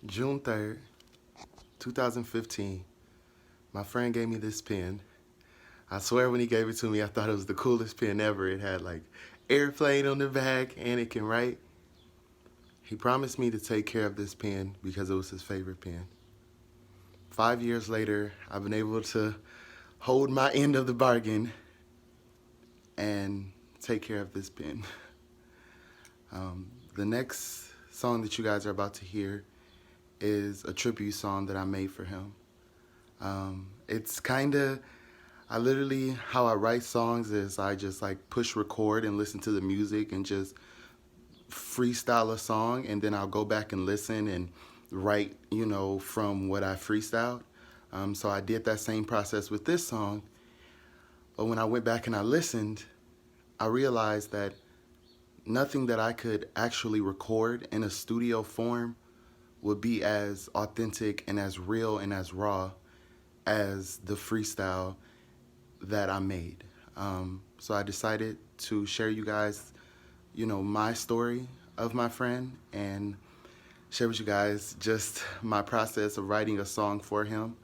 June 3rd, 2015, my friend gave me this pen. I swear when he gave it to me, I thought it was the coolest pen ever. It had like airplane on the back and it can write. He promised me to take care of this pen because it was his favorite pen. 5 years later, I've been able to hold my end of the bargain and take care of this pen. The next song that you guys are about to hear is a tribute song that I made for him. It's how I write songs is I just like push record and listen to the music and just freestyle a song, and then I'll go back and listen and write, from what I freestyled. So I did that same process with this song, but when I went back and I listened, I realized that nothing that I could actually record in a studio form would be as authentic and as real and as raw as the freestyle that I made. So I decided to share you guys, my story of my friend and share with you guys just my process of writing a song for him.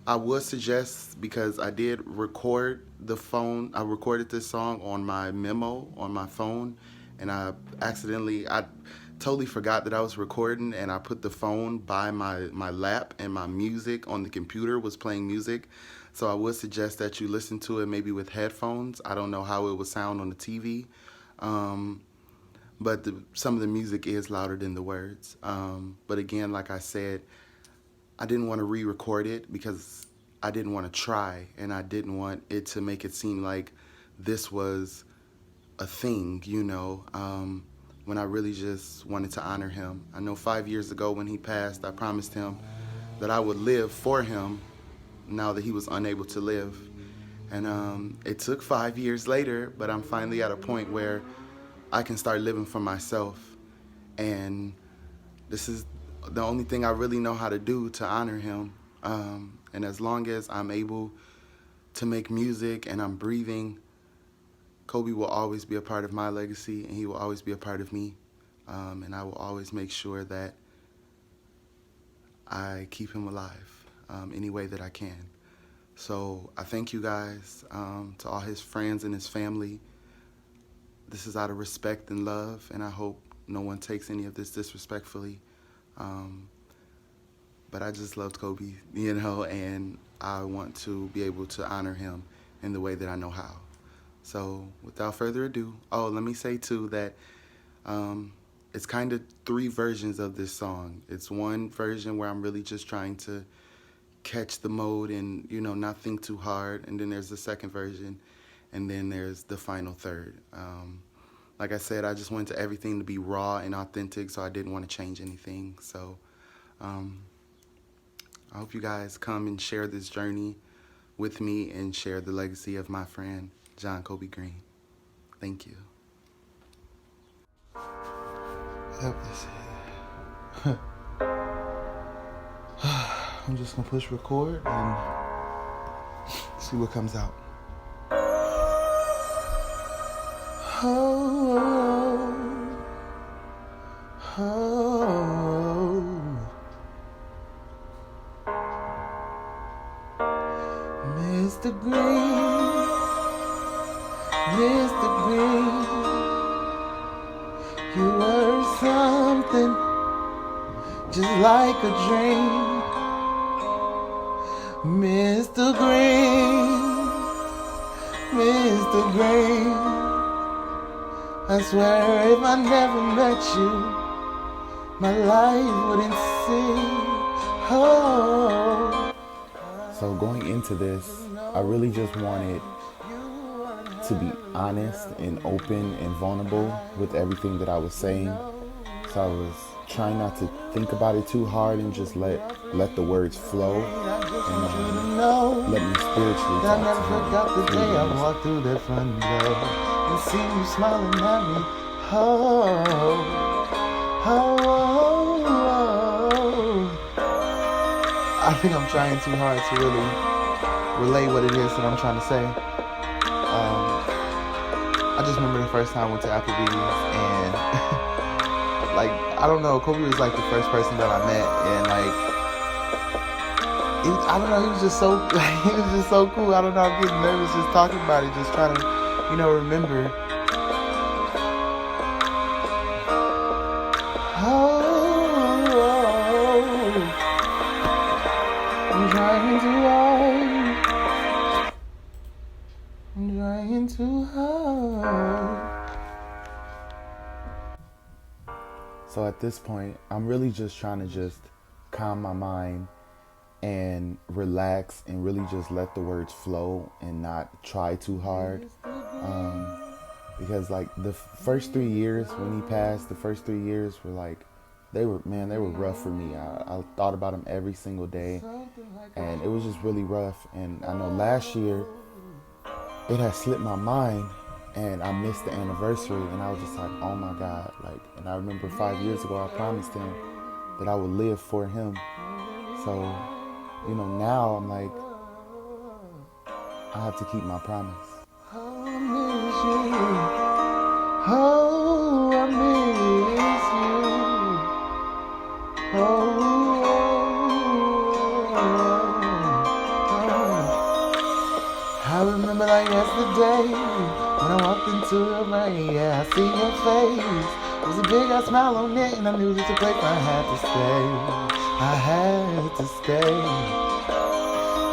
I would suggest, because I did record I recorded this song on my memo on my phone, and I totally forgot that I was recording, and I put the phone by my lap, and my music on the computer was playing music. So I would suggest that you listen to it maybe with headphones. I don't know how it would sound on the TV, but some of the music is louder than the words. But again, like I said, I didn't want to re-record it because I didn't want to try, and I didn't want it to make it seem like this was a thing, when I really just wanted to honor him. I know 5 years ago when he passed, I promised him that I would live for him now that he was unable to live. And it took 5 years later, but I'm finally at a point where I can start living for myself. And this is the only thing I really know how to do to honor him. And as long as I'm able to make music and I'm breathing, Colby will always be a part of my legacy, and he will always be a part of me. And I will always make sure that I keep him alive any way that I can. So I thank you guys, to all his friends and his family. This is out of respect and love, and I hope no one takes any of this disrespectfully. But I just loved Colby, and I want to be able to honor him in the way that I know how. So without further ado, let me say too that it's kind of 3 versions of this song. It's one version where I'm really just trying to catch the mode and, not think too hard. And then there's the second version, and then there's the final third. Like I said, I just wanted everything to be raw and authentic, so I didn't want to change anything. So I hope you guys come and share this journey with me and share the legacy of my friend, John Colby Green. Thank you. I'm just gonna push record and see what comes out. Mr. Green, Mr. Green, you were something just like a dream. Mr. Green, Mr. Green, I swear if I never met you, my life wouldn't seem. So going into this, I really just wanted to be honest and open and vulnerable with everything that I was saying. So I was trying not to think about it too hard and just let the words flow and let me spiritually talk. I never forgot the day I walked through that front door and see you smiling at me. I think I'm trying too hard to really relay what it is that I'm trying to say. I just remember the first time I went to Applebee's and like I don't know. Colby was like the first person that I met, and like, I don't know. He was just so, he was just so cool. I don't know. I'm getting nervous just talking about it, just trying to, remember. I'm trying too hard. I'm trying too hard. So at this point, I'm really just trying to just calm my mind and relax and really just let the words flow and not try too hard. Because like the first 3 years when he passed, the first 3 years were like, they were rough for me. I thought about him every single day, and it was just really rough. And I know last year it had slipped my mind, and I missed the anniversary, and I was just like, oh my God. Like, and I remember 5 years ago, I promised him that I would live for him. So, now I'm like, I have to keep my promise. Oh, I miss you. Oh, I miss you. I remember like yesterday when I walked into the rain. Yeah, I see your face. There was a big ass smile on it, and I knew this was a place I had to stay. I had to stay.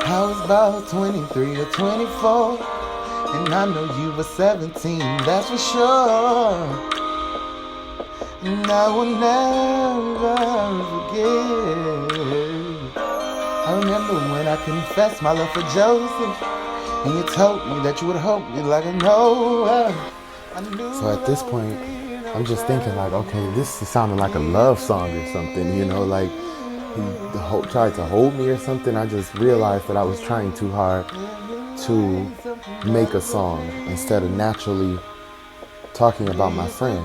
I was about 23 or 24, and I know you were 17, that's for sure. And I will never forget. I remember when I confessed my love for Joseph, and you told me that you would hold me like a Noah. So at this point, I'm just thinking like, okay, this is sounding like a love song or something, like he tried to hold me or something. I just realized that I was trying too hard to make a song instead of naturally talking about my friend.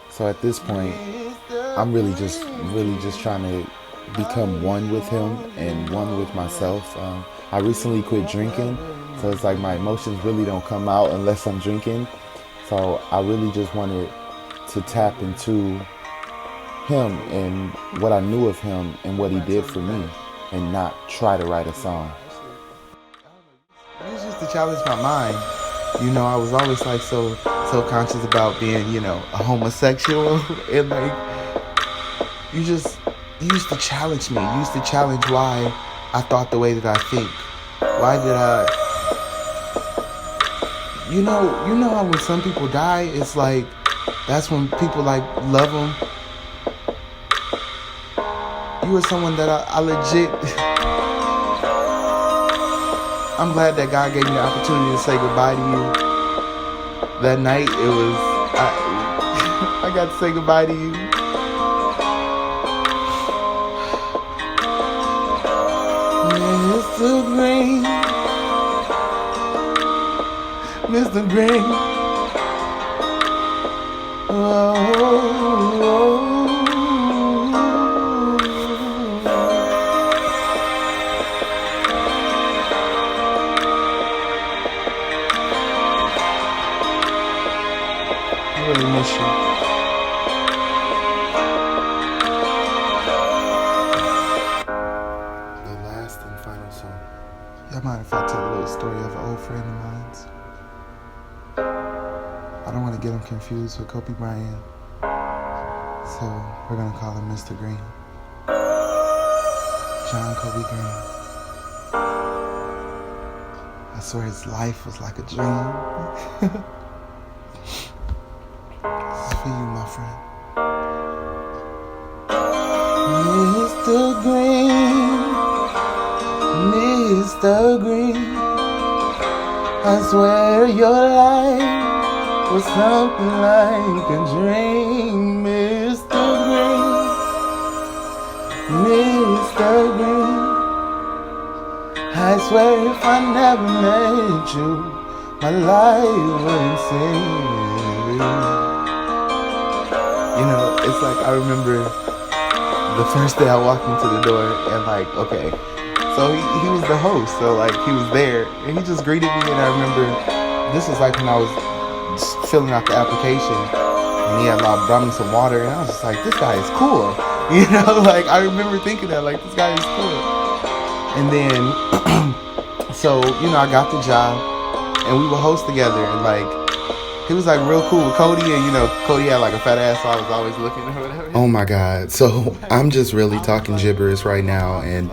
So at this point, I'm really just trying to become one with him and one with myself. I recently quit drinking, so it's like my emotions really don't come out unless I'm drinking. So I really just wanted to tap into him and what I knew of him and what he did for me, and not try to write a song. It was just to challenge my mind. I was always like so conscious about being, a homosexual, and like you used to challenge me. You used to challenge why I thought the way that I think. Why did I? You know how when some people die, it's like that's when people like love them. You were someone that I legit. I'm glad that God gave me the opportunity to say goodbye to you. That night, I got to say goodbye to you. Mr. Green, Mr. Green. I really miss you. The last and final song. Y'all mind if I tell a little story of an old friend of mine? I don't want to get him confused with Colby I, so we're gonna call him Mr. Green. John Colby Green. I swear his life was like a dream. This is for you, my friend. Mr. Green, Mr. Green, I swear your life was something like a dream, Mr. Green, Mr. Green. I swear if I never met you, my life wouldn't sing. It's like I remember the first day I walked into the door, and like, okay, So he was the host. So like he was there, and he just greeted me. And I remember this was like when I was filling out the application, and he had like brought me some water, and I was just like, this guy is cool. You know, like I remember thinking that like this guy is cool. And then so I got the job, and we would host together, and like he was like real cool with Cody, and Cody had like a fat ass, so I was always looking or whatever. Oh my God. So I'm just really talking gibberish right now, and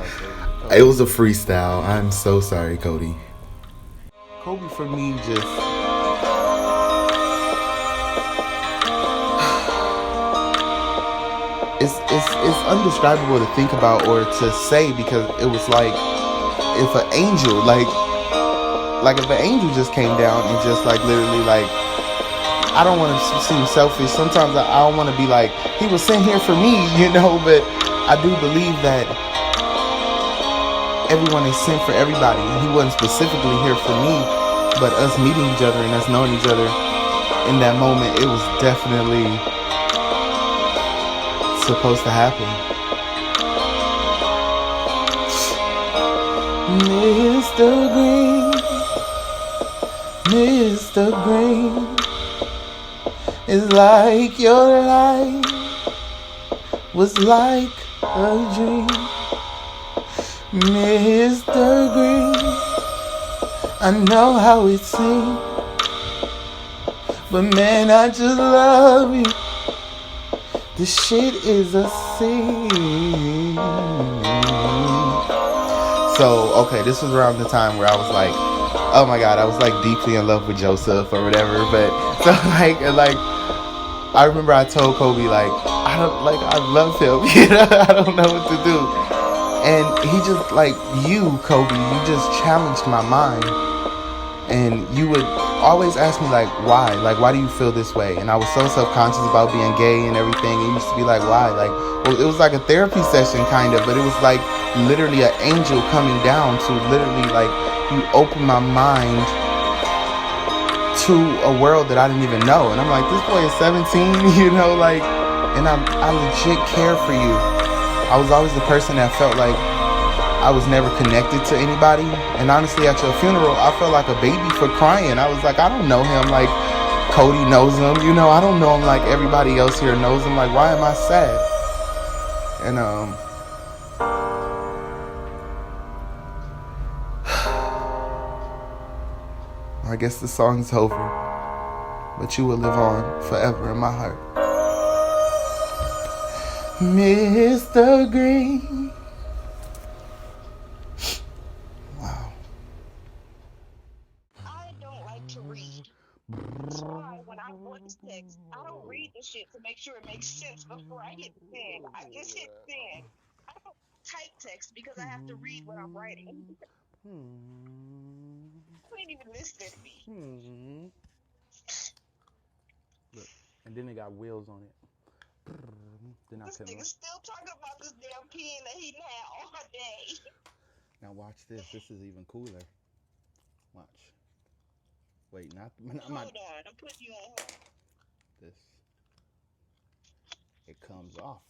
it was a freestyle. I'm so sorry, Cody. Colby for me just it's undescribable to think about or to say, because it was like if an angel like if an angel just came down and just like literally like, I don't want to seem selfish. Sometimes I don't want to be like, he was sent here for me, but I do believe that everyone is sent for everybody. He wasn't specifically here for me, but us meeting each other and us knowing each other in that moment, it was definitely supposed to happen. Mr. Green, Mr. Green, it's like your life was like a dream. Mr. Green, I know how it seems, but man, I just love you. This shit is a scene. So, okay, this was around the time where I was like, oh my God, I was like deeply in love with Joseph or whatever. But so like I remember I told Colby like, I love him. I don't know what to do. And he just like, you, Colby, you just challenged my mind. And you would always ask me like, why do you feel this way? And I was so self-conscious about being gay and everything. And you used to be like, why? Like, well, it was like a therapy session kind of, but it was like literally an angel coming down to literally like, you open my mind to a world that I didn't even know. And I'm like, this boy is 17, like, and I legit care for you. I was always the person that felt like I was never connected to anybody. And honestly, at your funeral, I felt like a baby for crying. I was like, I don't know him like Cody knows him. I don't know him like everybody else here knows him. Like, why am I sad? And I guess the song's over, but you will live on forever in my heart. Mr. Green. Wow. I don't like to read. That's why when I voice text, I don't read the shit to make sure it makes sense before I hit send. I just hit send. I don't type text because I have to read what I'm writing. You ain't even listening to me. Look, and then it got wheels on it. Then I This couldn't. nigga's still talking about this damn pen that he had all day. Now watch this. This is even cooler. Watch. Wait, not Hold on, I'm putting you on hold. this. It comes off.